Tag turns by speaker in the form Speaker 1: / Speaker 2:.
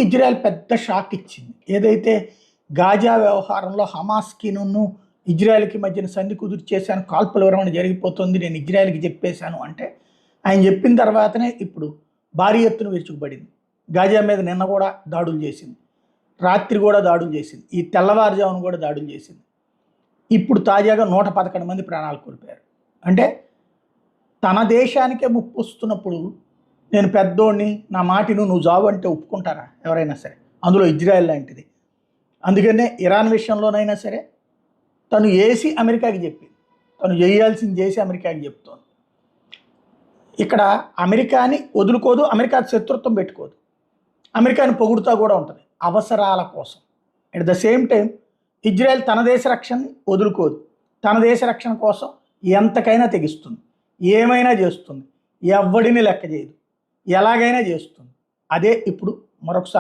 Speaker 1: Israel పెద్ద shock ఇచ్చింది. ఏదైతే గాజా వ్యవహారంలో హమాస్‌కిను, ఇజ్రాయెల్‌కి మధ్యన సంధి కుదిర్చేశాను, కాల్పుల విరమణ జరిగిపోతుంది, నేను ఇజ్రాయెల్‌కి చెప్పేశాను అంటే, ఆయన చెప్పిన తర్వాతనే ఇప్పుడు భారీ ఎత్తున విరుచుకుపడింది. గాజా మీద నిన్న కూడా దాడులు చేసింది. రాత్రి కూడా దాడులు చేసింది. ఈ తెల్లవారుజామున కూడా దాడులు చేసింది. ఇప్పుడు తాజాగా 111 మంది ప్రాణాలు కోల్పోయారు. అంటే తన దేశానికే ముప్పు వస్తున్నప్పుడు నేను పెద్దోడిని, నా మాటిను, నువ్వు జావు అంటే ఒప్పుకుంటారా ఎవరైనా సరే, అందులో ఇజ్రాయెల్ లాంటిది. అందుకనే ఇరాన్ విషయంలోనైనా సరే తను ఏసి అమెరికాకి చెప్పింది, తను చేయాల్సింది చేసి అమెరికాకి చెప్తోంది. ఇక్కడ అమెరికాని వదులుకోదు, అమెరికా శత్రుత్వం పెట్టుకోదు, అమెరికాని పొగుడుతూ కూడా ఉంటుంది అవసరాల కోసం. At the same time Israel తన దేశ రక్షణని వదులుకోదు, తన దేశ రక్షణ కోసం ఎంతకైనా తెగిస్తుంది, ఏమైనా చేస్తుంది, ఎవడిని లెక్క చేయదు, ఎలాగైనా చేస్తుంది. అదే ఇప్పుడు మరొకసారి